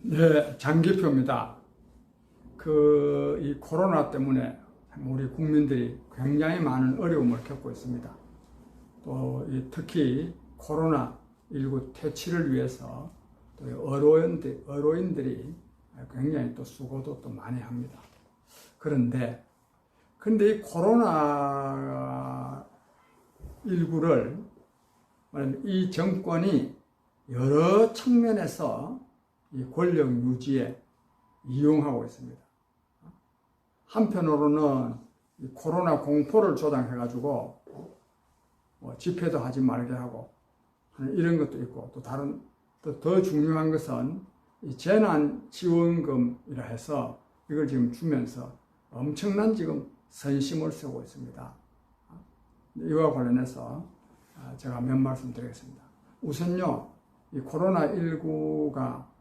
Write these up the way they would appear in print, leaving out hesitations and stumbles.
네, 장기표입니다. 이 코로나 때문에 우리 국민들이 굉장히 많은 어려움을 겪고 있습니다. 또 특히 코로나19 퇴치를 위해서 또 어로인들이 굉장히 또 수고도 또 많이 합니다. 근데 이 코로나19를 이 정권이 여러 측면에서 이 권력 유지에 이용하고 있습니다. 한편으로는 이 코로나 공포를 조장해가지고 집회도 하지 말게 하고 이런 것도 있고, 또 더 중요한 것은 이 재난지원금이라 해서 이걸 지금 주면서 엄청난 지금 선심을 쓰고 있습니다. 이와 관련해서 제가 몇 말씀 드리겠습니다. 우선요, 이 코로나19가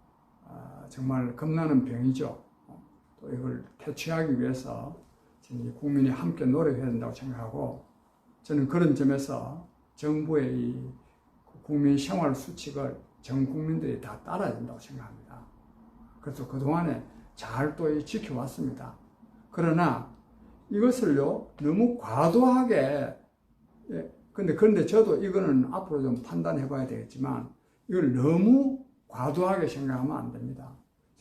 정말 겁나는 병이죠. 또 이걸 퇴치하기 위해서 국민이 함께 노력해야 된다고 생각하고, 저는 그런 점에서 정부의 이 국민 생활 수칙을 전 국민들이 다 따라야 된다고 생각합니다. 그래서 그동안에 잘 또 지켜왔습니다. 그러나 이것을요, 너무 과도하게, 그런데 저도 이거는 앞으로 좀 판단해 봐야 되겠지만, 이걸 너무 과도하게 생각하면 안 됩니다.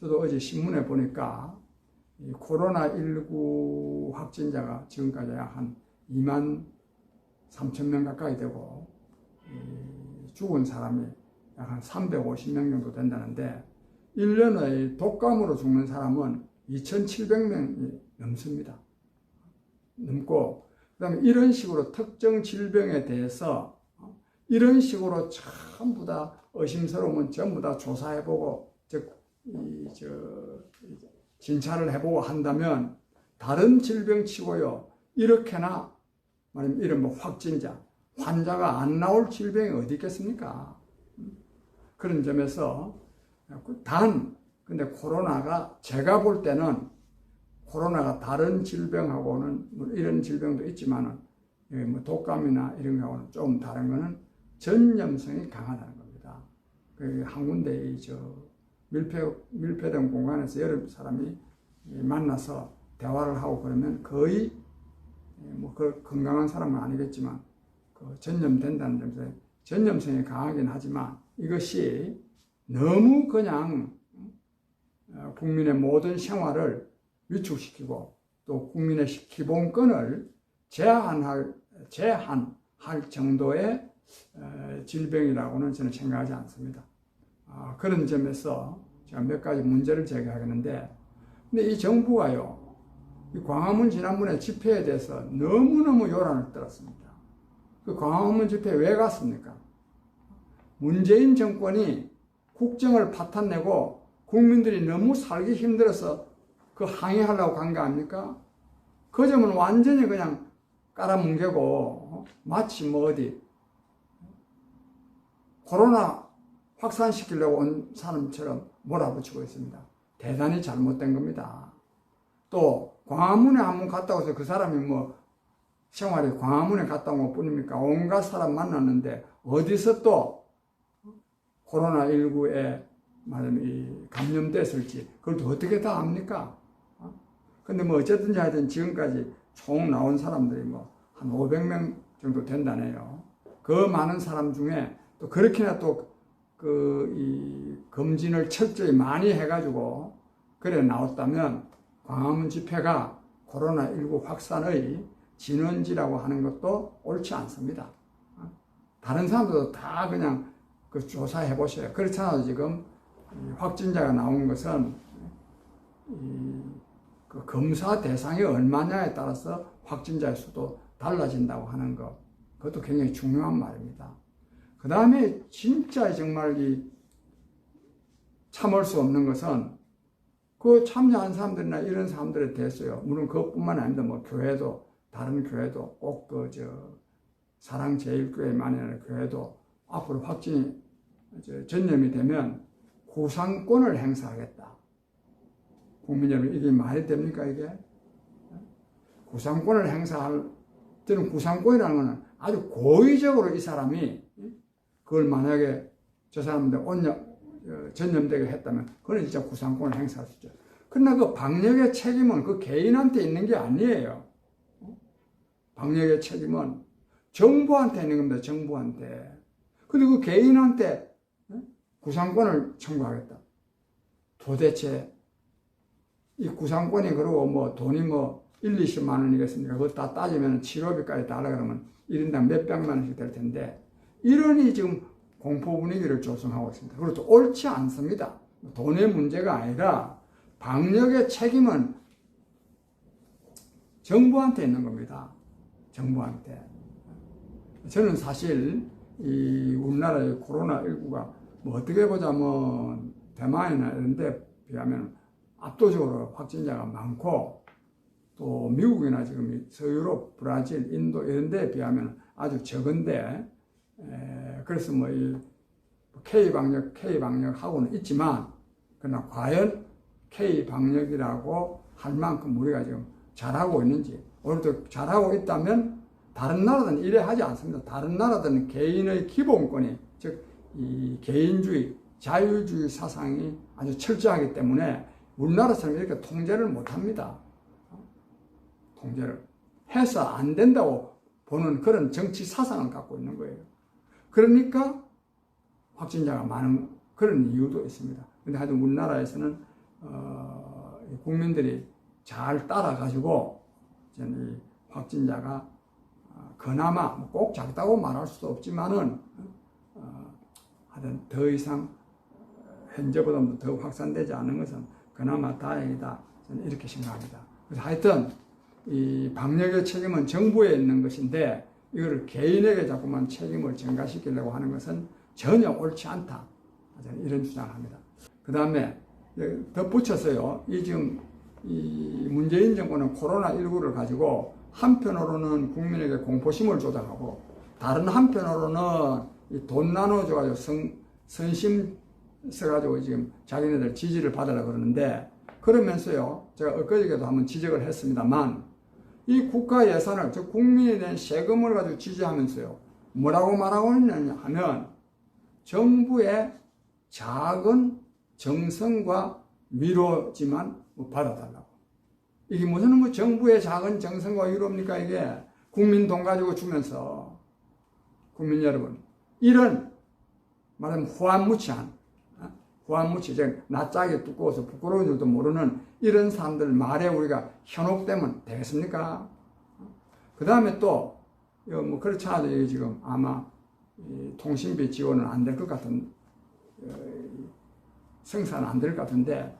저도 어제 신문에 보니까 이 코로나19 확진자가 지금까지 약 한 2만 3천 명 가까이 되고, 죽은 사람이 약 한 350명 정도 된다는데, 1년의 독감으로 죽는 사람은 2,700명이 넘습니다. 넘고, 그 다음에 이런 식으로 특정 질병에 대해서 이런 식으로 전부 다 의심스러우면 전부 다 조사해보고, 진찰을 해보고 한다면, 다른 질병 치고요, 이렇게나 말하면 이런 환자가 안 나올 질병이 어디 있겠습니까? 그런 점에서 근데 코로나가, 제가 볼 때는 코로나가 다른 질병하고는, 이런 질병도 있지만은 독감이나 이런 거하고는 좀 다른 거는 전염성이 강하다는 겁니다. 한 군데 밀폐된 공간에서 여러 사람이 만나서 대화를 하고 그러면 거의 건강한 사람은 아니겠지만 전염된다는 점에서 전염성이 강하긴 하지만, 이것이 너무 그냥 국민의 모든 생활을 위축시키고 또 국민의 기본권을 제한할 정도의 질병이라고는 저는 생각하지 않습니다. 그런 점에서 제가 몇 가지 문제를 제기하겠는데, 근데 이 정부가요, 이 광화문 지난번에 집회에 대해서 너무너무 요란을 떨었습니다. 그 광화문 집회 왜 갔습니까? 문재인 정권이 국정을 파탄내고 국민들이 너무 살기 힘들어서 그 항의하려고 간 거 아닙니까? 그 점은 완전히 그냥 깔아뭉개고, 마치 코로나 확산시키려고 온 사람처럼 몰아붙이고 있습니다. 대단히 잘못된 겁니다. 또 광화문에 한번 갔다 와서 그 사람이 생활이 광화문에 갔다 온 것 뿐입니까? 온갖 사람 만났는데 어디서 또 코로나19에 감염됐을지 그걸 또 어떻게 다 압니까? 근데 어쨌든지 하여튼 지금까지 총 나온 사람들이 한 500명 정도 된다네요. 그 많은 사람 중에 또 그렇게나 이 검진을 철저히 많이 해가지고 그래 나왔다면, 광화문 집회가 코로나19 확산의 진원지라고 하는 것도 옳지 않습니다. 다른 사람들도 다 그냥 조사해 보셔요. 그렇잖아요. 지금 확진자가 나온 것은 그 검사 대상이 얼마냐에 따라서 확진자의 수도 달라진다고 하는 것, 그것도 굉장히 중요한 말입니다. 그 다음에 진짜 정말 참을 수 없는 것은 그 참여한 사람들이나 이런 사람들에 대해서요, 물론 그것뿐만 아닙니다. 교회도, 다른 교회도, 꼭 사랑제일교회만이 아니라 교회도 앞으로 확진이 전염이 되면 구상권을 행사하겠다. 국민 여러분, 이게 말이 됩니까, 이게? 구상권을 행사할, 저는 구상권이라는 것은 아주 고의적으로 이 사람이 그걸 만약에 저 사람들 전염되게 했다면 그건 진짜 구상권을 행사할 수 있죠. 그러나 그 방역의 책임은 그 개인한테 있는 게 아니에요. 방역의 책임은 정부한테 있는 겁니다. 정부한테. 근데 그 개인한테 구상권을 청구하겠다. 도대체 이 구상권이 그러고 뭐 돈이 뭐 1, 20만 원이겠습니까? 그거 다 따지면 치료비까지 다 하려 그러면 1인당 몇백만 원씩 될 텐데 이러니 지금 공포 분위기를 조성하고 있습니다. 그리고 또 옳지 않습니다. 돈의 문제가 아니라 방역의 책임은 정부한테 있는 겁니다. 정부한테. 저는 사실 이 우리나라의 코로나19가 뭐 어떻게 보자면 대만이나 이런 데 비하면 압도적으로 확진자가 많고 또 미국이나 지금 서유럽, 브라질, 인도 이런 데에 비하면 아주 적은데 그래서 뭐 이 K방역하고는 있지만 그러나 과연 K방역이라고 할 만큼 우리가 지금 잘하고 있는지 오히려 잘하고 있다면 다른 나라들은 이래 하지 않습니다. 다른 나라들은 개인의 기본권이 즉 이 개인주의, 자유주의 사상이 아주 철저하기 때문에 우리나라처럼 이렇게 통제를 못합니다. 통제를 해서 안 된다고 보는 그런 정치 사상을 갖고 있는 거예요. 그러니까 확진자가 많은 그런 이유도 있습니다. 근데 하여튼 우리나라에서는 국민들이 잘 따라가지고 이 확진자가 그나마 꼭 작다고 말할 수도 없지만은 하여튼 더 이상 현재보다 더 확산되지 않은 것은 그나마 다행이다. 저는 이렇게 생각합니다. 그래서 하여튼 이 방역의 책임은 정부에 있는 것인데 이거를 개인에게 자꾸만 책임을 전가시키려고 하는 것은 전혀 옳지 않다. 저는 이런 주장을 합니다. 그 다음에 덧붙여서요. 지금 이 문재인 정권은 코로나19를 가지고 한편으로는 국민에게 공포심을 조장하고 다른 한편으로는 돈 나눠줘가지고 선심 써가지고 지금 자기네들 지지를 받으려고 그러는데 그러면서요. 제가 엊그저께도 한번 지적을 했습니다만 이 국가 예산을 즉 국민이 낸 세금을 가지고 지지하면서요. 뭐라고 말하고 있느냐 하면 정부의 작은 정성과 위로지만 받아달라고. 이게 무슨 뭐 정부의 작은 정성과 위로입니까 이게. 국민 돈 가지고 주면서 국민 여러분 이런 말하면 후한무치한 후한무치 낯짝이 두꺼워서 부끄러운 줄도 모르는 이런 사람들 말에 우리가 현혹되면 되겠습니까? 그 다음에 또 뭐 그렇지 않아도 지금 아마 통신비 지원은 안 될 것 같은 생산은 안 될 것 같은데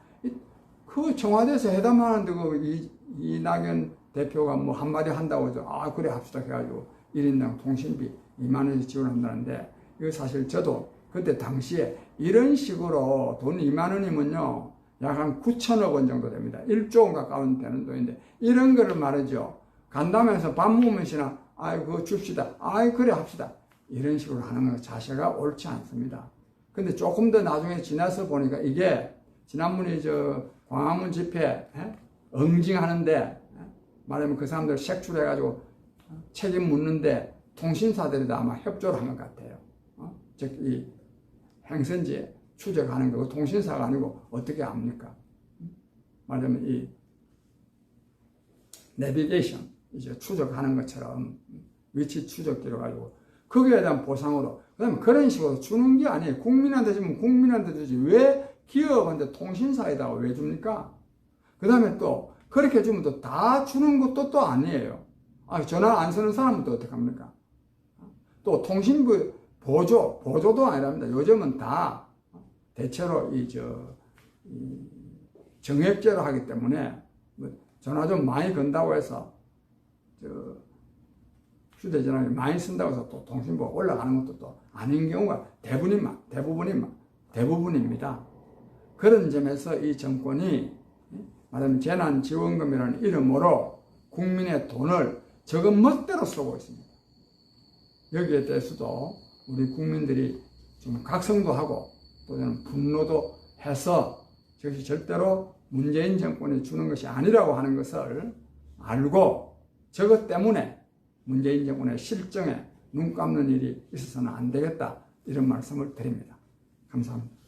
그 청와대에서 회담하는데 그 이낙연 대표가 뭐 한마디 한다고 해서 그래 합시다 해가지고 1인당 통신비 2만 원씩 지원한다는데 이거 사실 저도 그때 당시에 이런 식으로 돈 2만 원이면요 약 한 9천억 원 정도 됩니다. 1조 원 가까운 되는 돈인데 이런 거를 말이죠. 간담회에서 밥 먹으면서나 그거 줍시다. 그래 합시다. 이런 식으로 하는 것 자체가 옳지 않습니다. 근데 조금 더 나중에 지나서 보니까 이게 지난번에 광화문 집회 응징하는데 말하면 그 사람들 색출해가지고 책임 묻는데 통신사들이 아마 협조를 한 것 같아요. 즉 이 행선지 추적하는 거 통신사가 아니고 어떻게 압니까? 말하면 이 내비게이션 이제 추적하는 것처럼 위치 추적기로 가지고 거기에 대한 보상으로 그다음에 그런 식으로 주는 게 아니에요. 국민한테 주면 국민한테 주지 왜 기업한테 통신사에다가 왜 줍니까? 그 다음에 또 그렇게 주면 또 다 주는 것도 또 아니에요. 전화 안 쓰는 사람은 또 어떡합니까? 또 통신부 보조도 아니랍니다. 요즘은 다 대체로 정액제로 하기 때문에 전화 좀 많이 건다고 해서 휴대전화를 많이 쓴다고 해서 또 통신부가 올라가는 것도 또 아닌 경우가 대부분입니다. 그런 점에서 이 정권이 말하면 재난지원금이라는 이름으로 국민의 돈을 적은 멋대로 쓰고 있습니다. 여기에 대해서도 우리 국민들이 좀 각성도 하고 또 저는 분노도 해서 저것이 절대로 문재인 정권이 주는 것이 아니라고 하는 것을 알고 저것 때문에 문재인 정권의 실정에 눈 감는 일이 있어서는 안 되겠다 이런 말씀을 드립니다. 감사합니다.